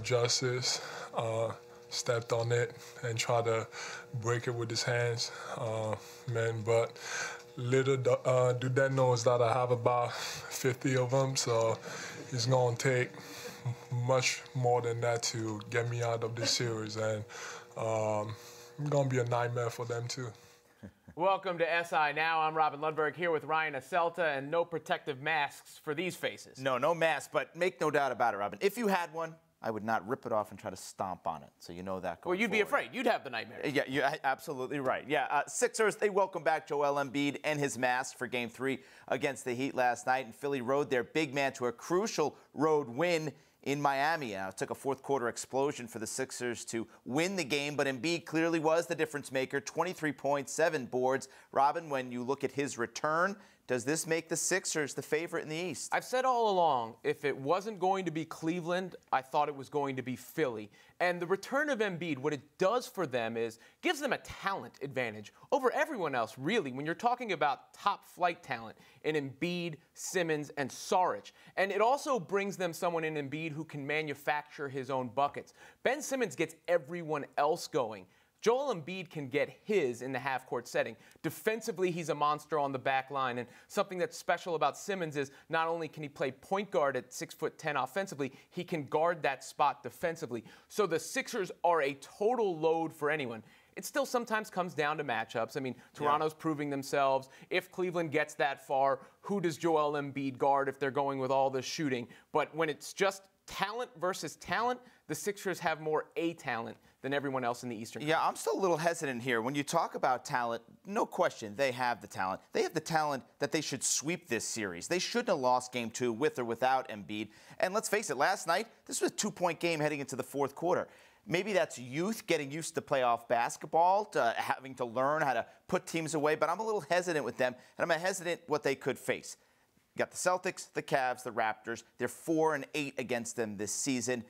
justice, stepped on it and tried to break it with his hands, but little do they know is that I have about 50 of them, so it's going to take much more than that to get me out of this series, and it's going to be a nightmare for them too. Welcome to SI Now. I'm Robin Lundberg here with Ryan Aselta, and no protective masks for these faces. No mask, but make no doubt about it, Robin. If you had one, I would not rip it off and try to stomp on it. So you know that going Well, you'd be forward. afraid. You'd have the nightmare. Yeah, you're absolutely right. Yeah, Sixers, they welcome back Joel Embiid and his mask for Game 3 against the Heat last night. And Philly rode their big man to a crucial road win in Miami. It took a fourth-quarter explosion for the Sixers to win the game, but Embiid clearly was the difference maker, 23 points, 7 boards. Robin, when you look at his return, does this make the Sixers the favorite in the East? I've said all along, if it wasn't going to be Cleveland, I thought it was going to be Philly. And the return of Embiid, what it does for them is gives them a talent advantage over everyone else, really, when you're talking about top-flight talent in Embiid, Simmons, and Saric. And it also brings them someone in Embiid who can manufacture his own buckets. Ben Simmons gets everyone else going. Joel Embiid can get his in the half-court setting. Defensively, he's a monster on the back line, and something that's special about Simmons is not only can he play point guard at 6'10" offensively, he can guard that spot defensively. So the Sixers are a total load for anyone. It still sometimes comes down to matchups. I mean, Toronto's proving themselves. If Cleveland gets that far, who does Joel Embiid guard if they're going with all the shooting? But when it's just talent versus talent, the Sixers have more A-talent than everyone else in the Eastern Conference. Yeah, I'm still a little hesitant here. When you talk about talent, no question, they have the talent. They have the talent that they should sweep this series. They shouldn't have lost Game 2 with or without Embiid. And let's face it, last night, this was a 2-point game heading into the fourth quarter. Maybe that's youth getting used to playoff basketball, to having to learn how to put teams away, but I'm a little hesitant with them, and I'm hesitant what they could face. You got the Celtics, the Cavs, the Raptors. They're 4-8 against them this season.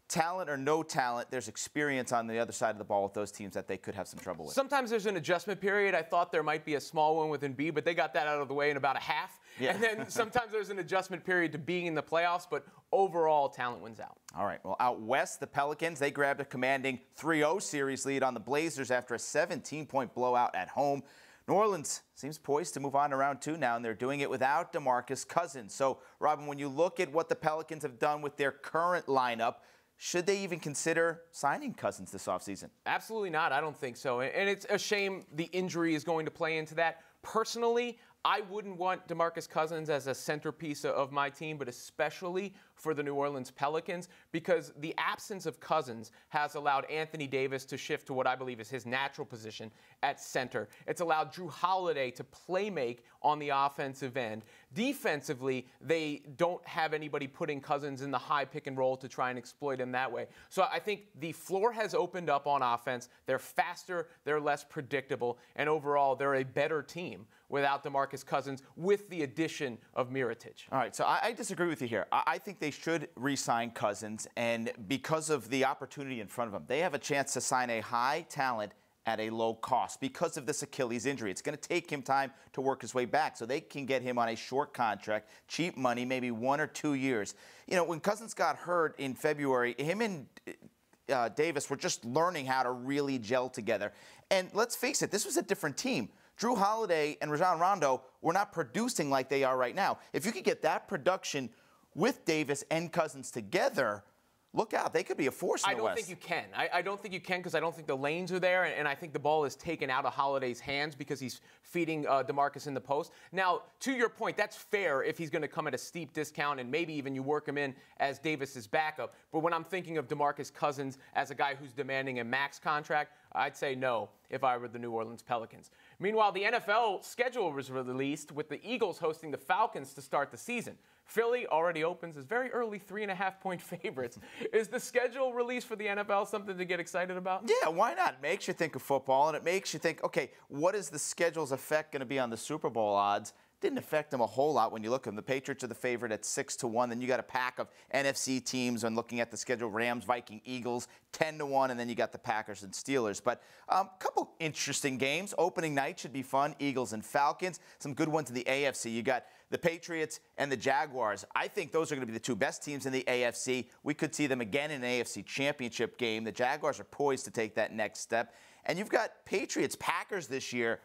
Talent or no talent, there's experience on the other side of the ball with those teams that they could have some trouble with. Sometimes there's an adjustment period. I thought there might be a small one with Embiid, but they got that out of the way in about a half. Yeah. And then sometimes there's an adjustment period to being in the playoffs, but overall, talent wins out. All right, well, out west, the Pelicans, they grabbed a commanding 3-0 series lead on the Blazers after a 17-point blowout at home. New Orleans seems poised to move on to round 2 now, and they're doing it without DeMarcus Cousins. So, Robin, when you look at what the Pelicans have done with their current lineup, should they even consider signing Cousins this offseason? Absolutely not. I don't think so. And it's a shame the injury is going to play into that. Personally, I wouldn't want DeMarcus Cousins as a centerpiece of my team, but especially for the New Orleans Pelicans, because the absence of Cousins has allowed Anthony Davis to shift to what I believe is his natural position at center. It's allowed Drew Holiday to play make on the offensive end. Defensively, they don't have anybody putting Cousins in the high pick and roll to try and exploit him that way. So I think the floor has opened up on offense. They're faster, they're less predictable, and overall, they're a better team without DeMarcus Cousins with the addition of Mirotic. All right, so I disagree with you here. I think they should re-sign Cousins, and because of the opportunity in front of them, they have a chance to sign a high talent at a low cost because of this Achilles injury. It's going to take him time to work his way back, so they can get him on a short contract, cheap money, maybe 1 or 2 years. You know, when Cousins got hurt in February, him and Davis were just learning how to really gel together. And let's face it, this was a different team. Drew Holiday and Rajon Rondo were not producing like they are right now. If you could get that production with Davis and Cousins together, look out. They could be a force in the West. I don't think you can. I don't think you can because I don't think the lanes are there, and I think the ball is taken out of Holiday's hands because he's feeding DeMarcus in the post. Now, to your point, that's fair if he's going to come at a steep discount and maybe even you work him in as Davis's backup. But when I'm thinking of DeMarcus Cousins as a guy who's demanding a max contract, I'd say no if I were the New Orleans Pelicans. Meanwhile, the NFL schedule was released with the Eagles hosting the Falcons to start the season. Philly already opens as very early 3.5-point favorites. Is the schedule released for the NFL something to get excited about? Yeah, why not? It makes you think of football, and it makes you think, okay, what is the schedule's effect going to be on the Super Bowl odds? didn't affect them a whole lot when you look at them. The Patriots are the favorite at 6-1. Then you got a pack of NFC teams when looking at the schedule: Rams, Vikings, Eagles, 10-1, and then you got the Packers and Steelers. But a couple interesting games. Opening night should be fun. Eagles and Falcons. Some good ones in the AFC. You got the Patriots and the Jaguars. I think those are going to be the two best teams in the AFC. We could see them again in an AFC championship game. The Jaguars are poised to take that next step. And you've got Patriots, Packers this year.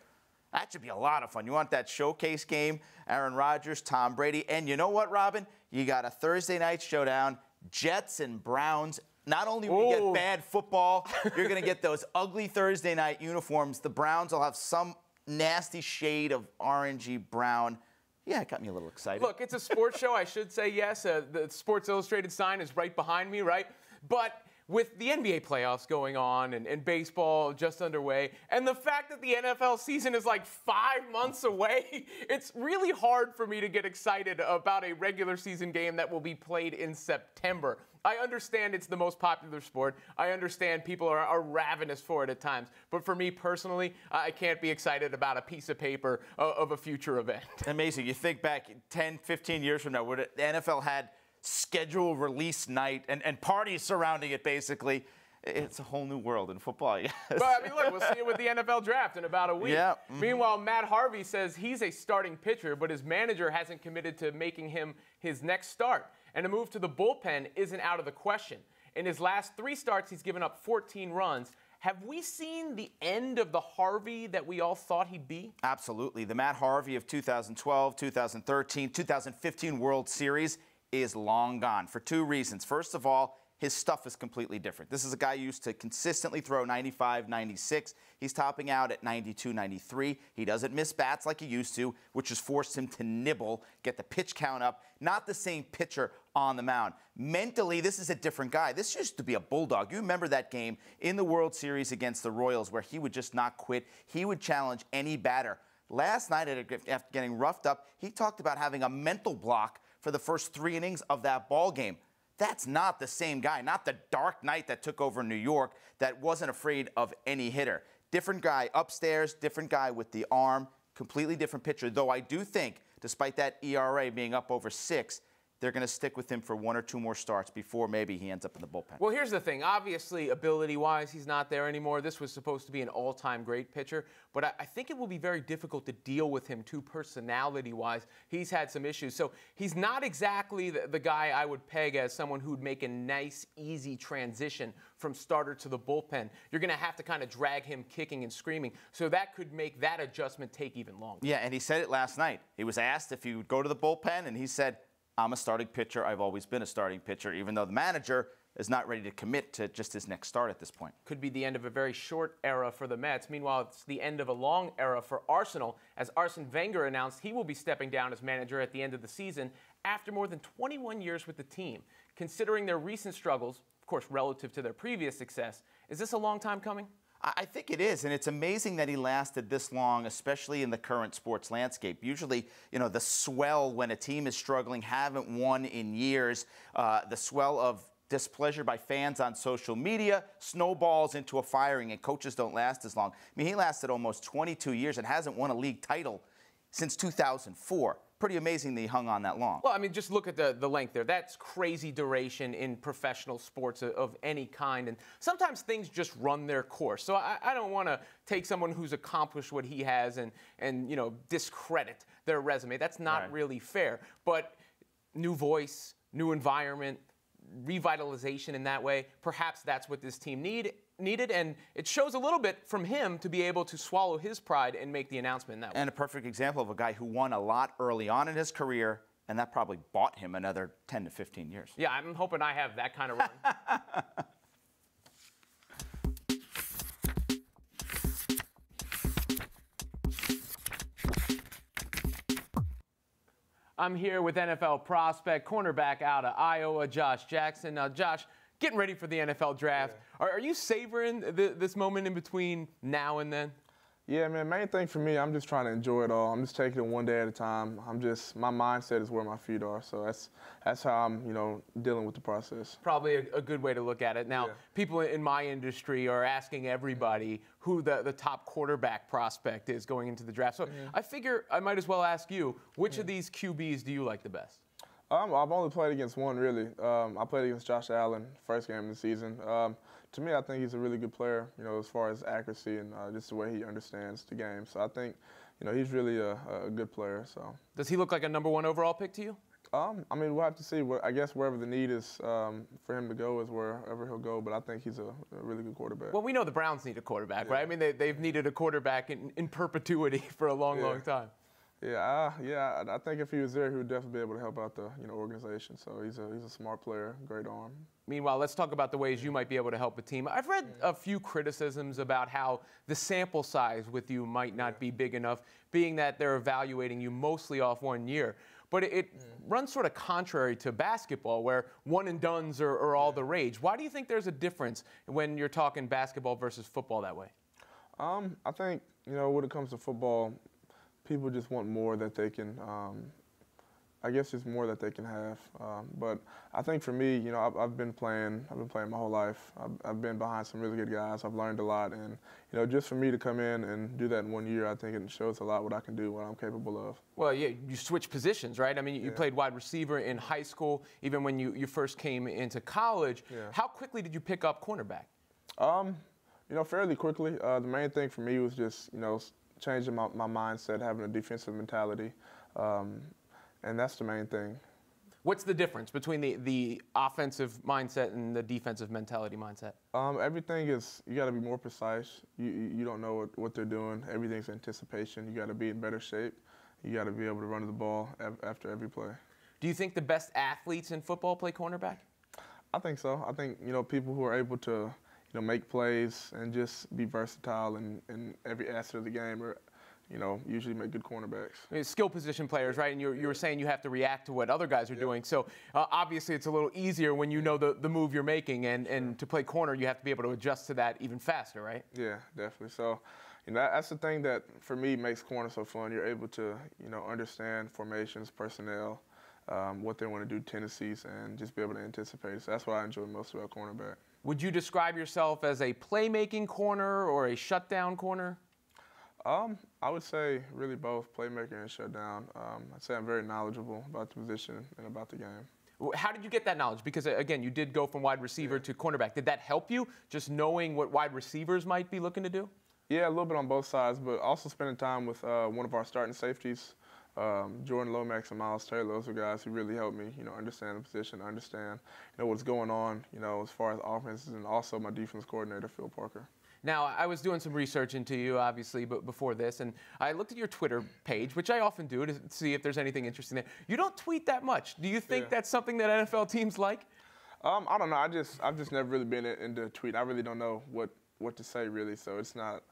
That should be a lot of fun. You want that showcase game, Aaron Rodgers, Tom Brady. And you know what, Robin? You got a Thursday night showdown, Jets and Browns. Not only will you get bad football, you're going to get those ugly Thursday night uniforms. The Browns will have some nasty shade of orangey brown. Yeah, it got me a little excited. Look, it's a sports show. I should say yes. The Sports Illustrated sign is right behind me, right? But with the NBA playoffs going on and baseball just underway, and the fact that the NFL season is like 5 months away, it's really hard for me to get excited about a regular season game that will be played in September. I understand it's the most popular sport. I understand people are ravenous for it at times. But for me personally, I can't be excited about a piece of paper of a future event. Amazing. You think back 10, 15 years from now, where the NFL had schedule release night and parties surrounding it, basically. It's a whole new world in football. Yes. But I mean, look, we'll see it with the NFL draft in about a week. Yeah. Meanwhile, Matt Harvey says he's a starting pitcher, but his manager hasn't committed to making him his next start. And a move to the bullpen isn't out of the question. In his last 3 starts, he's given up 14 runs. Have we seen the end of the Harvey that we all thought he'd be? Absolutely. The Matt Harvey of 2012, 2013, 2015 World Series is long gone for 2 reasons. First of all, his stuff is completely different. This is a guy used to consistently throw 95, 96. He's topping out at 92, 93. He doesn't miss bats like he used to, which has forced him to nibble, get the pitch count up. Not the same pitcher on the mound. Mentally, this is a different guy. This used to be a bulldog. You remember that game in the World Series against the Royals where he would just not quit. He would challenge any batter. Last night, after getting roughed up, he talked about having a mental block for the first 3 innings of that ball game. That's not the same guy, not the Dark Knight that took over New York that wasn't afraid of any hitter. Different guy upstairs, different guy with the arm, completely different pitcher. Though I do think, despite that ERA being up over 6, they're going to stick with him for 1 or 2 more starts before maybe he ends up in the bullpen. Well, here's the thing. Obviously, ability-wise, he's not there anymore. This was supposed to be an all-time great pitcher. But I think it will be very difficult to deal with him, too, personality-wise. He's had some issues. So he's not exactly the guy I would peg as someone who would make a nice, easy transition from starter to the bullpen. You're going to have to kind of drag him kicking and screaming. So that could make that adjustment take even longer. Yeah, and he said it last night. He was asked if he would go to the bullpen, and he said, I'm a starting pitcher. I've always been a starting pitcher, even though the manager is not ready to commit to just his next start at this point. Could be the end of a very short era for the Mets. Meanwhile, it's the end of a long era for Arsenal, as Arsene Wenger announced he will be stepping down as manager at the end of the season after more than 21 years with the team. Considering their recent struggles, of course, relative to their previous success, is this a long time coming? I think it is, and it's amazing that he lasted this long, especially in the current sports landscape. Usually, the swell when a team is struggling, haven't won in years, the swell of displeasure by fans on social media snowballs into a firing, and coaches don't last as long. I mean, he lasted almost 22 years and hasn't won a league title since 2004. Pretty amazing that he hung on that long. Well, I mean, just look at the length there. That's crazy duration in professional sports of any kind. And sometimes things just run their course. So I don't want to take someone who's accomplished what he has and discredit their resume. That's not really fair. But new voice, new environment, revitalization in that way, perhaps that's what this team needed, and it shows a little bit from him to be able to swallow his pride and make the announcement in that way. And a perfect example of a guy who won a lot early on in his career, and that probably bought him another 10 to 15 years. Yeah, I'm hoping I have that kind of run. I'm here with NFL prospect, cornerback out of Iowa, Josh Jackson. Now, Josh, getting ready for the NFL draft. Yeah. Are you savoring this moment in between now and then? Yeah, man, main thing for me, I'm just trying to enjoy it all. I'm just taking it one day at a time. My mindset is where my feet are. So that's how I'm, dealing with the process. Probably a good way to look at it. Now, people in my industry are asking everybody who the top quarterback prospect is going into the draft. So I figure I might as well ask you, which of these QBs do you like the best? I've only played against one, really. I played against Josh Allen, first game of the season. To me, I think he's a really good player, as far as accuracy and just the way he understands the game. So I think, he's really a good player. So. Does he look like a #1 overall pick to you? We'll have to see. I guess wherever the need is for him to go is wherever he'll go. But I think he's a really good quarterback. Well, we know the Browns need a quarterback, right? I mean, they've needed a quarterback in perpetuity for a long time. I think if he was there, he would definitely be able to help out the organization. So he's a smart player, great arm. Meanwhile, let's talk about the ways you might be able to help a team. I've read a few criticisms about how the sample size with you might not be big enough, being that they're evaluating you mostly off 1 year. But it runs sort of contrary to basketball, where one and dones are all the rage. Why do you think there's a difference when you're talking basketball versus football that way? I think, when it comes to football, people just want more that they can, I guess just more that they can have. But I think for me, I've been playing my whole life. I've been behind some really good guys. I've learned a lot. And, just for me to come in and do that in 1 year, I think it shows a lot what I can do, what I'm capable of. Well, yeah, you switch positions, right? I mean, you played wide receiver in high school, even when you first came into college. How quickly did you pick up cornerback? Fairly quickly. The main thing for me was just, changing my mindset, having a defensive mentality, and that's the main thing. What's the difference between the offensive mindset and the defensive mentality mindset? Everything is, you got to be more precise. You don't know what they're doing. Everything's anticipation. You got to be in better shape. You got to be able to run the ball after every play. Do you think the best athletes in football play cornerback? I think so. I think, people who are able to make plays and just be versatile in every aspect of the game, or usually make good cornerbacks. Skill position players, right? And you were saying you have to react to what other guys are doing. So obviously it's a little easier when you know the move you're making, and to play corner you have to be able to adjust to that even faster, right? Yeah, definitely. So that's the thing that for me makes corner so fun. You're able to understand formations, personnel, what they want to do, tendencies, and just be able to anticipate. So that's what I enjoy most about cornerback. Would you describe yourself as a playmaking corner or a shutdown corner? I would say really both, playmaker and shutdown. I'd say I'm very knowledgeable about the position and about the game. How did you get that knowledge? Because, again, you did go from wide receiver to cornerback. Did that help you, just knowing what wide receivers might be looking to do? Yeah, a little bit on both sides, but also spending time with one of our starting safeties, Jordan Lomax and Miles Taylor. Those are guys who really helped me, understand the position, understand, what's going on, as far as offenses, and also my defense coordinator, Phil Parker. Now, I was doing some research into you, obviously, but before this, and I looked at your Twitter page, which I often do to see if there's anything interesting there. You don't tweet that much. Do you think that's something that NFL teams like? I don't know. I've just never really been into tweet. I really don't know what to say, really. So it's not.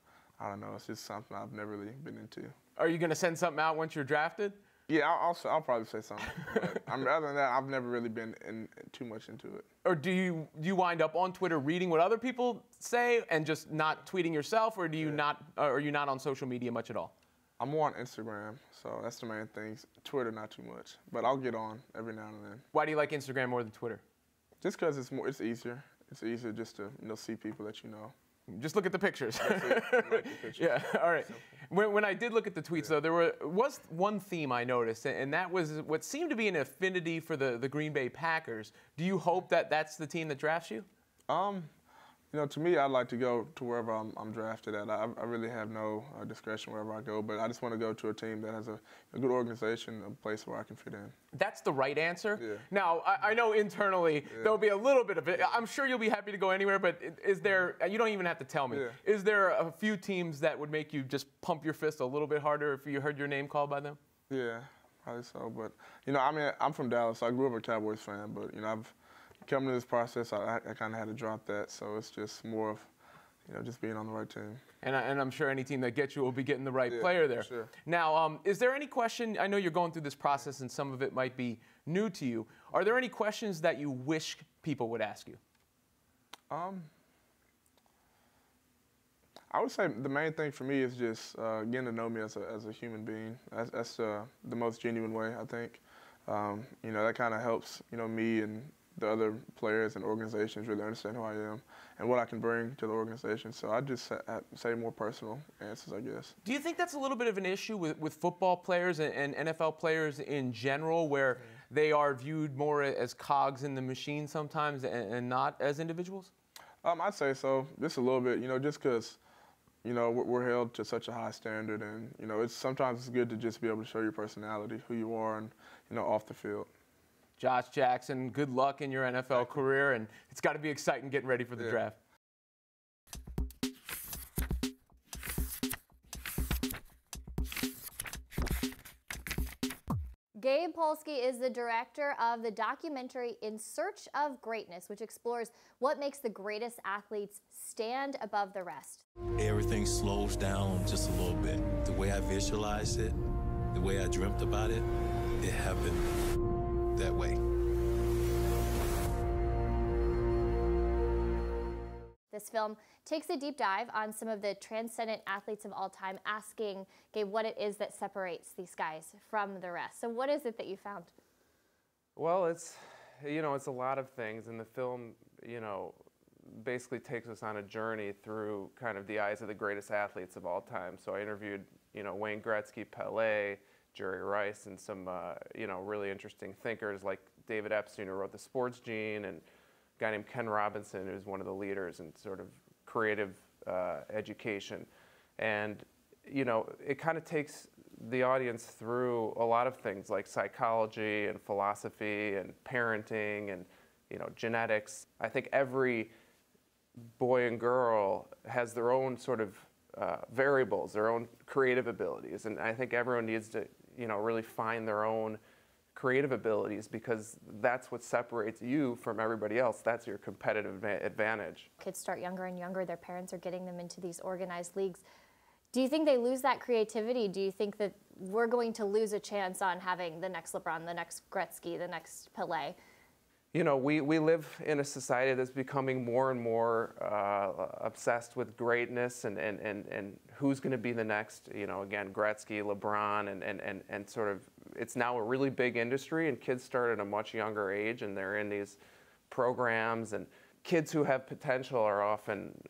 I don't know. It's just something I've never really been into. Are you going to send something out once you're drafted? Yeah, I'll probably say something. But other than that, I've never really been too much into it. Or do you wind up on Twitter reading what other people say and just not tweeting yourself, or are you not on social media much at all? I'm more on Instagram, so that's the main thing. Twitter, not too much, but I'll get on every now and then. Why do you like Instagram more than Twitter? Just because it's easier. It's easier just to see people that you know. Just look at the pictures. Like the pictures. Yeah, all right. When I did look at the tweets, though, there was one theme I noticed, and that was what seemed to be an affinity for the Green Bay Packers. Do you hope that that's the team that drafts you? To me, I'd like to go to wherever I'm drafted at. I really have no discretion wherever I go, but I just want to go to a team that has a good organization, a place where I can fit in. That's the right answer. Yeah. Now, I know internally there'll be a little bit of it. I'm sure you'll be happy to go anywhere, but is there, you don't even have to tell me, is there a few teams that would make you just pump your fist a little bit harder if you heard your name called by them? Yeah, probably so. But, I'm from Dallas, so I grew up a Cowboys fan, but, I've coming to this process, I kind of had to drop that, so it's just more of, just being on the right team. And I'm sure any team that gets you will be getting the right player there. Sure. Now, is there any question, I know you're going through this process and some of it might be new to you, are there any questions that you wish people would ask you? I would say the main thing for me is just getting to know me as a human being. That's the most genuine way, I think. You know, that kind of helps, you know, me and the other players and organizations really understand who I am and what I can bring to the organization. So I just say more personal answers, I guess. Do you think that's a little bit of an issue with football players and NFL players in general, where they are viewed more as cogs in the machine sometimes and not as individuals? I'd say so, just a little bit, you know, just because, you know, we're held to such a high standard, and, you know, sometimes it's good to just be able to show your personality, who you are, and, you know, off the field. Josh Jackson, good luck in your NFL career, and it's got to be exciting getting ready for the draft. Gabe Polsky is the director of the documentary In Search of Greatness, which explores what makes the greatest athletes stand above the rest. Everything slows down just a little bit. The way I visualized it, the way I dreamt about it, it happened that way. This film takes a deep dive on some of the transcendent athletes of all time, asking Gabe what it is that separates these guys from the rest. So what is it that you found? Well, it's a lot of things, and the film, basically takes us on a journey through kind of the eyes of the greatest athletes of all time. So I interviewed, Wayne Gretzky, Pelé, Jerry Rice, and some, really interesting thinkers like David Epstein, who wrote The Sports Gene, and a guy named Ken Robinson, who's one of the leaders in sort of creative education. And, it kind of takes the audience through a lot of things like psychology and philosophy and parenting and, genetics. I think every boy and girl has their own sort of variables, their own creative abilities. And I think everyone needs to, really find their own creative abilities, because that's what separates you from everybody else. That's your competitive advantage. Kids start younger and younger. Their parents are getting them into these organized leagues. Do you think they lose that creativity? Do you think that we're going to lose a chance on having the next LeBron, the next Gretzky, the next Pelé? We live in a society that's becoming more and more obsessed with greatness and who's going to be the next, again, Gretzky, LeBron, and sort of, it's now a really big industry, and kids start at a much younger age, and they're in these programs, and kids who have potential are often,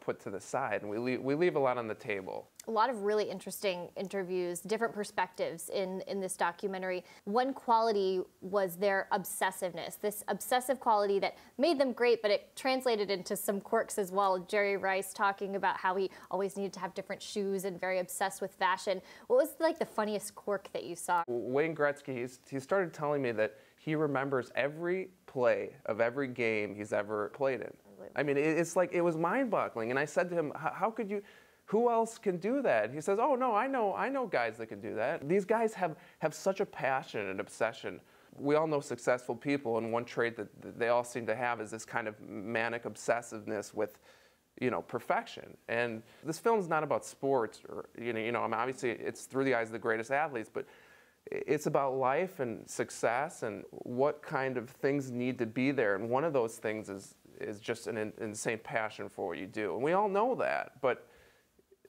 put to the side, and we leave a lot on the table. A lot of really interesting interviews, different perspectives in this documentary. One quality was their obsessiveness, this obsessive quality that made them great, but it translated into some quirks as well. Jerry Rice talking about how he always needed to have different shoes and very obsessed with fashion. What was like the funniest quirk that you saw? Wayne Gretzky, he started telling me that he remembers every play of every game he's ever played in. I mean, it's like, it was mind-boggling. And I said to him, how could you, who else can do that? He says, oh, no, I know guys that can do that. These guys have such a passion and obsession. We all know successful people, and one trait that they all seem to have is this kind of manic obsessiveness with, perfection. And this film's not about sports, or, I mean, obviously it's through the eyes of the greatest athletes, but it's about life and success and what kind of things need to be there. And one of those things is just an insane passion for what you do. And we all know that, but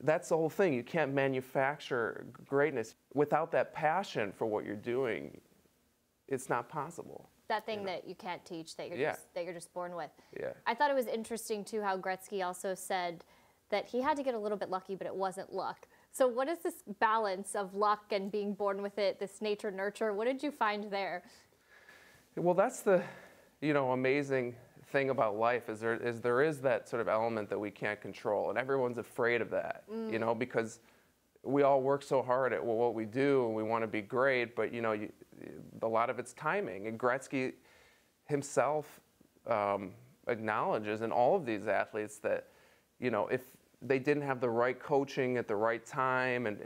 that's the whole thing. You can't manufacture greatness without that passion for what you're doing. It's not possible. That thing that you can't teach, that you're just born with. Yeah. I thought it was interesting too how Gretzky also said that he had to get a little bit lucky, but it wasn't luck. So what is this balance of luck and being born with it, this nature nurture? What did you find there? Well, that's the, amazing thing about life is there is that sort of element that we can't control, and everyone's afraid of that, because we all work so hard at what we do, and we want to be great, but a lot of it's timing. And Gretzky himself acknowledges in all of these athletes that, if they didn't have the right coaching at the right time, and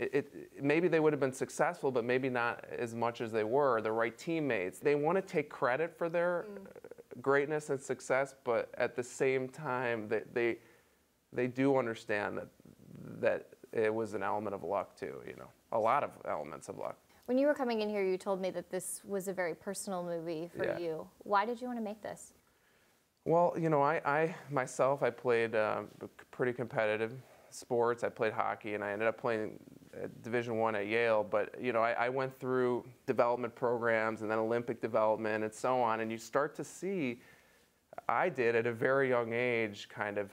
maybe they would have been successful, but maybe not as much as they were, the right teammates. They want to take credit for their greatness and success, but at the same time, they do understand that it was an element of luck too, a lot of elements of luck. When you were coming in here, you told me that this was a very personal movie for you. Why did you want to make this? Well, you know, I myself, I played pretty competitive sports. I played hockey, and I ended up playing Division I at Yale. But, you know, I went through development programs and then Olympic development and so on. And you start to see, I did at a very young age, kind of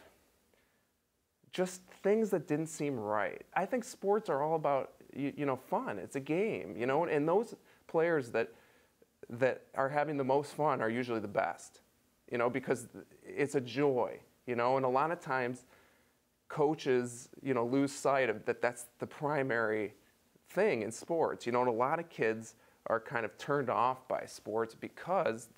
just things that didn't seem right. I think sports are all about, you know, fun. It's a game, you know, and those players that are having the most fun are usually the best, you know, because it's a joy, you know, and a lot of times coaches, you know, lose sight of that's the primary thing in sports, you know, and a lot of kids are kind of turned off by sports because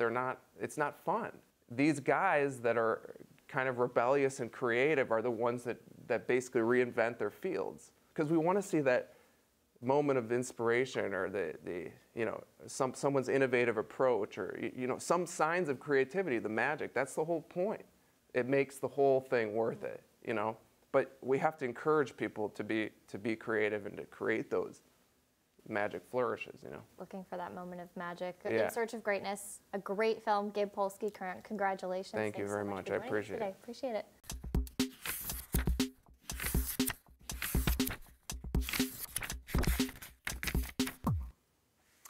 it's not fun. These guys that are kind of rebellious and creative are the ones that basically reinvent their fields, because we want to see that moment of inspiration, or the you know, someone's innovative approach, or you know, some signs of creativity, the magic. That's the whole point. It makes the whole thing worth it, you know. But we have to encourage people to be creative and to create those magic flourishes, you know. Looking for that moment of magic. Yeah. In Search of Greatness, a great film. Gabe Polsky, congratulations. Thank you very much. I appreciate it. Appreciate it.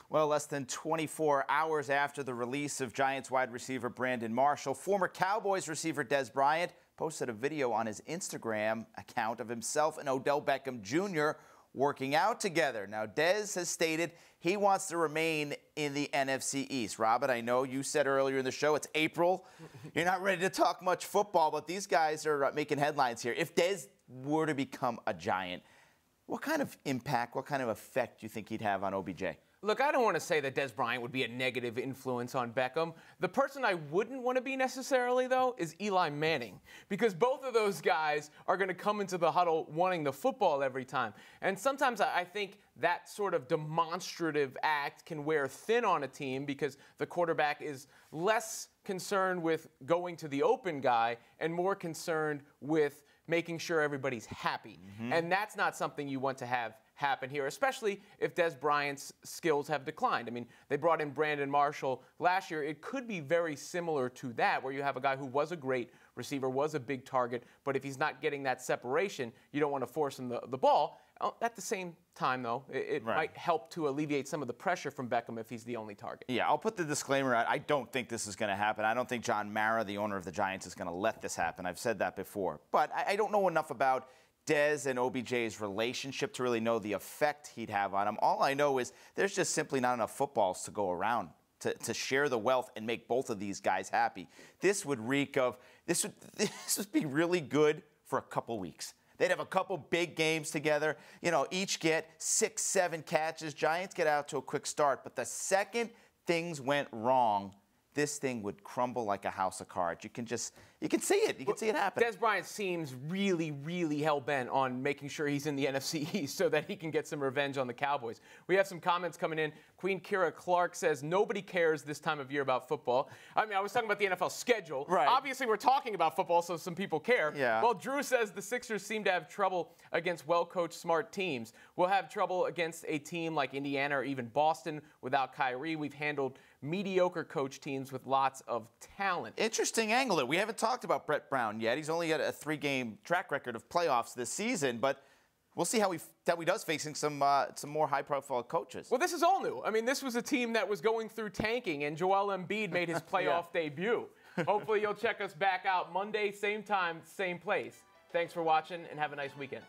Well, less than 24 hours after the release of Giants wide receiver Brandon Marshall, former Cowboys receiver Dez Bryant posted a video on his Instagram account of himself and Odell Beckham Jr. working out together. Now, Dez has stated he wants to remain in the NFC East. Robert, I know you said earlier in the show it's April. You're not ready to talk much football, but these guys are making headlines here. If Dez were to become a Giant, what kind of impact, what kind of effect do you think he'd have on OBJ? Look, I don't want to say that Dez Bryant would be a negative influence on Beckham. The person I wouldn't want to be necessarily, though, is Eli Manning, because both of those guys are going to come into the huddle wanting the football every time. And sometimes I think that sort of demonstrative act can wear thin on a team, because the quarterback is less concerned with going to the open guy and more concerned with making sure everybody's happy. And that's not something you want to have happen here, especially if Dez Bryant's skills have declined. I mean, they brought in Brandon Marshall last year. It could be very similar to that, where you have a guy who was a great receiver, was a big target, but if he's not getting that separation, you don't want to force him the ball. At the same time, though, it might help to alleviate some of the pressure from Beckham if he's the only target. Yeah, I'll put the disclaimer out. I don't think this is going to happen. I don't think John Mara, the owner of the Giants, is going to let this happen. I've said that before. But I don't know enough about Dez and OBJ's relationship to really know the effect he'd have on him. All I know is there's just simply not enough footballs to go around to share the wealth and make both of these guys happy. This would reek of, this would be really good for a couple weeks. They'd have a couple big games together, you know, each get 6, 7 catches. Giants get out to a quick start, but the second things went wrong, this thing would crumble like a house of cards. You can see it. You can see it happen. Dez Bryant seems really, really hell-bent on making sure he's in the NFC East so that he can get some revenge on the Cowboys. We have some comments coming in. Queen Kira Clark says, nobody cares this time of year about football. I mean, I was talking about the NFL schedule. Right. Obviously, we're talking about football, so some people care. Yeah. Well, Drew says the Sixers seem to have trouble against well-coached, smart teams. We'll have trouble against a team like Indiana or even Boston without Kyrie. We've handled mediocre coach teams with lots of talent. Interesting angle. We haven't talked about Brett Brown yet. He's only got a 3-game track record of playoffs this season, but we'll see how he does facing some more high-profile coaches. Well, this is all new. I mean, this was a team that was going through tanking, and Joel Embiid made his playoff debut. Hopefully, you'll check us back out Monday, same time, same place. Thanks for watching, and have a nice weekend.